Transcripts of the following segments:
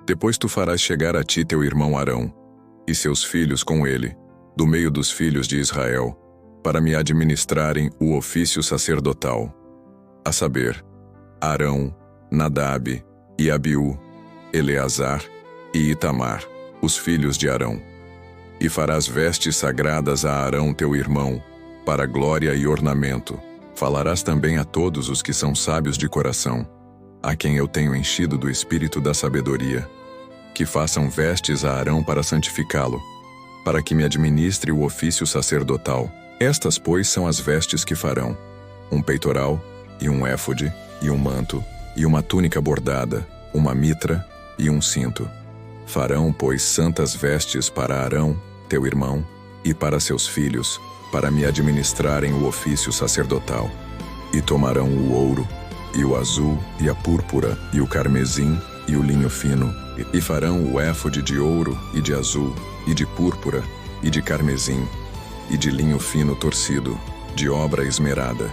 Depois tu farás chegar a ti teu irmão Arão, e seus filhos com ele, do meio dos filhos de Israel, para me administrarem o ofício sacerdotal, a saber, Arão, Nadab e Abiú, Eleazar e Itamar, os filhos de Arão. E farás vestes sagradas a Arão teu irmão, para glória e ornamento. Falarás também a todos os que são sábios de coração, a quem eu tenho enchido do espírito da sabedoria, que façam vestes a Arão para santificá-lo, para que me administre o ofício sacerdotal. Estas, pois, são as vestes que farão: um peitoral, e um éfode, e um manto, e uma túnica bordada, uma mitra e um cinto. Farão, pois, santas vestes para Arão, teu irmão, e para seus filhos, para me administrarem o ofício sacerdotal. E tomarão o ouro, e o azul, e a púrpura, e o carmesim, e o linho fino, e farão o éfode de ouro, e de azul, e de púrpura, e de carmesim, e de linho fino torcido, de obra esmerada.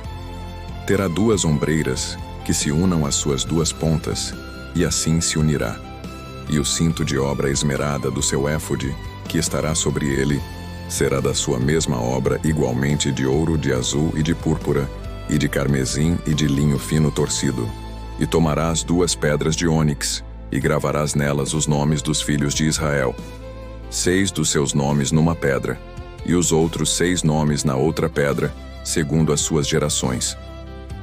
Terá 2 ombreiras, que se unam às suas 2 pontas, e assim se unirá. E o cinto de obra esmerada do seu éfode, que estará sobre ele, será da sua mesma obra, igualmente de ouro, de azul e de púrpura, e de carmesim e de linho fino torcido. E tomarás 2 pedras de ônix, e gravarás nelas os nomes dos filhos de Israel, 6 dos seus nomes numa pedra, e os outros 6 nomes na outra pedra, segundo as suas gerações.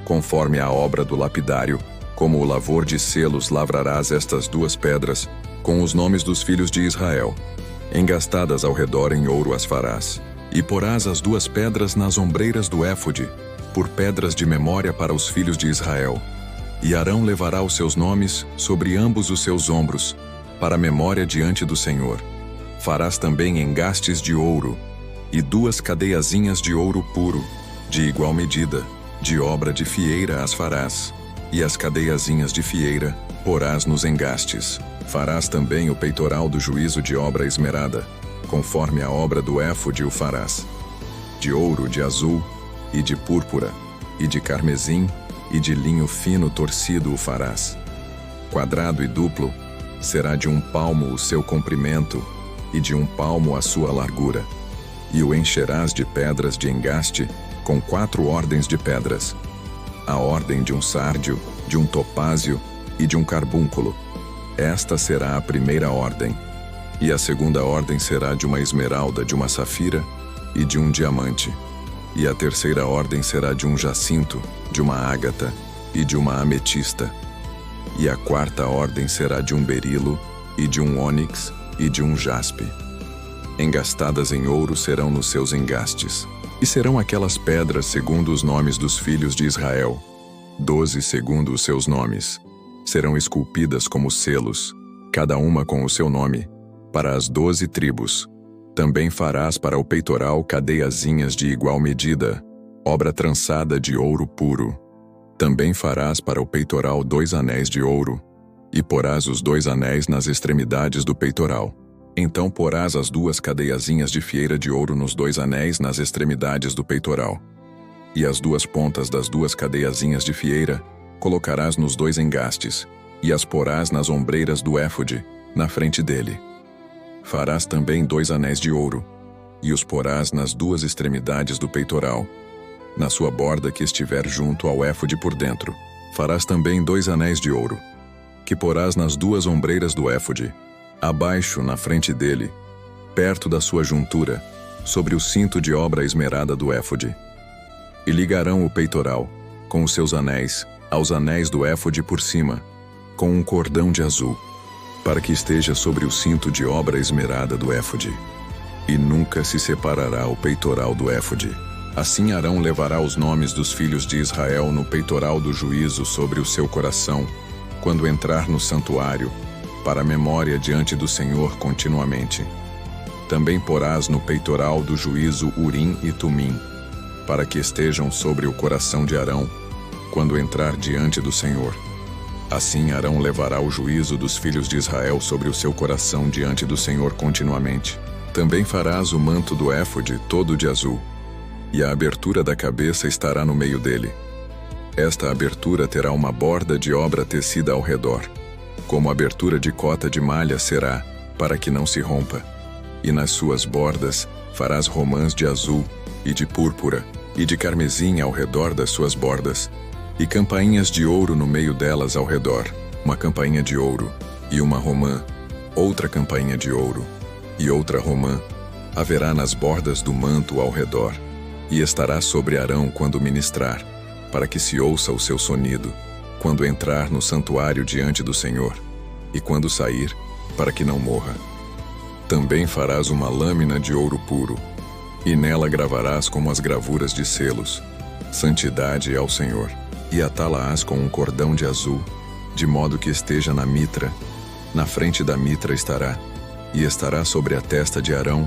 Conforme a obra do lapidário, como o lavor de selos, lavrarás estas 2 pedras, com os nomes dos filhos de Israel. Engastadas ao redor em ouro as farás, e porás as 2 pedras nas ombreiras do éfode, por pedras de memória para os filhos de Israel. E Arão levará os seus nomes sobre ambos os seus ombros, para memória diante do Senhor. Farás também engastes de ouro, e 2 cadeiazinhas de ouro puro, de igual medida, de obra de fieira as farás, e as cadeiazinhas de fieira porás nos engastes. Farás também o peitoral do juízo de obra esmerada, conforme a obra do éfode o farás. De ouro, de azul, e de púrpura, e de carmesim, e de linho fino torcido o farás. Quadrado e duplo, será de 1 palmo o seu comprimento, e de 1 palmo a sua largura. E o encherás de pedras de engaste, com 4 ordens de pedras: a ordem de um sárdio, de um topázio e de um carbúnculo. Esta será a primeira ordem. E a segunda ordem será de uma esmeralda, de uma safira e de um diamante. E a terceira ordem será de um jacinto, de uma ágata e de uma ametista. E a 4ª ordem será de um berilo e de um ônix e de um jaspe. Engastadas em ouro serão nos seus engastes. E serão aquelas pedras segundo os nomes dos filhos de Israel, 12 segundo os seus nomes. Serão esculpidas como selos, cada uma com o seu nome, para as 12 tribos. Também farás para o peitoral cadeiazinhas de igual medida, obra trançada de ouro puro. Também farás para o peitoral 2 anéis de ouro, e porás os 2 anéis nas extremidades do peitoral. Então porás as 2 cadeiazinhas de fieira de ouro nos 2 anéis nas extremidades do peitoral. E as 2 pontas das 2 cadeiazinhas de fieira colocarás nos 2 engastes, e as porás nas ombreiras do éfode, na frente dele. Farás também 2 anéis de ouro, e os porás nas 2 extremidades do peitoral, na sua borda que estiver junto ao éfode por dentro. Farás também 2 anéis de ouro, que porás nas 2 ombreiras do éfode, abaixo, na frente dele, perto da sua juntura, sobre o cinto de obra esmerada do éfode. E ligarão o peitoral, com os seus anéis, aos anéis do éfode por cima, com um cordão de azul, para que esteja sobre o cinto de obra esmerada do éfode. E nunca se separará o peitoral do éfode. Assim Arão levará os nomes dos filhos de Israel no peitoral do juízo sobre o seu coração, quando entrar no santuário, para a memória diante do Senhor continuamente. Também porás no peitoral do juízo Urim e Tumim, para que estejam sobre o coração de Arão, quando entrar diante do Senhor. Assim Arão levará o juízo dos filhos de Israel sobre o seu coração diante do Senhor continuamente. Também farás o manto do éfode todo de azul, e a abertura da cabeça estará no meio dele. Esta abertura terá uma borda de obra tecida ao redor, Como abertura de cota de malha será, para que não se rompa. E nas suas bordas farás romãs de azul, e de púrpura, e de carmesim ao redor das suas bordas, e campainhas de ouro no meio delas ao redor, uma campainha de ouro, e uma romã, outra campainha de ouro, e outra romã, haverá nas bordas do manto ao redor, e estará sobre Arão quando ministrar, para que se ouça o seu sonido, quando entrar no santuário diante do Senhor, e quando sair, para que não morra. Também farás uma lâmina de ouro puro, e nela gravarás como as gravuras de selos, santidade ao Senhor, e atá-la-ás com um cordão de azul, de modo que esteja na mitra, na frente da mitra estará, e estará sobre a testa de Arão,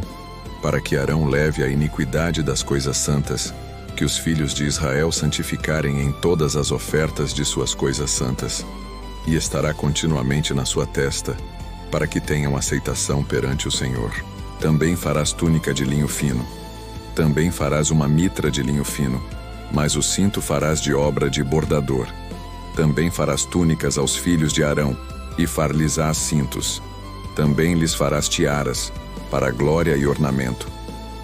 para que Arão leve a iniquidade das coisas santas, que os filhos de Israel santificarem em todas as ofertas de suas coisas santas, e estará continuamente na sua testa, para que tenham aceitação perante o Senhor. Também farás túnica de linho fino. Também farás uma mitra de linho fino, mas o cinto farás de obra de bordador. Também farás túnicas aos filhos de Arão, e far-lhes-ás cintos. Também lhes farás tiaras, para glória e ornamento.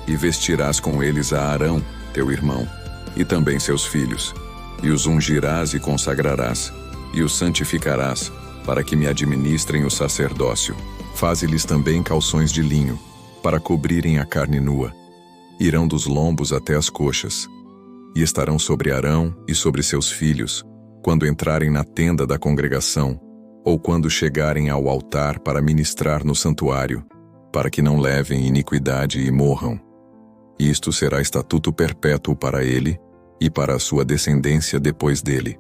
E vestirás com eles a Arão, teu irmão, e também seus filhos, e os ungirás e consagrarás, e os santificarás, para que me administrem o sacerdócio. Faze-lhes também calções de linho, para cobrirem a carne nua. Irão dos lombos até as coxas, e estarão sobre Arão e sobre seus filhos, quando entrarem na tenda da congregação, ou quando chegarem ao altar para ministrar no santuário, para que não levem iniquidade e morram. Isto será estatuto perpétuo para ele e para a sua descendência depois dele.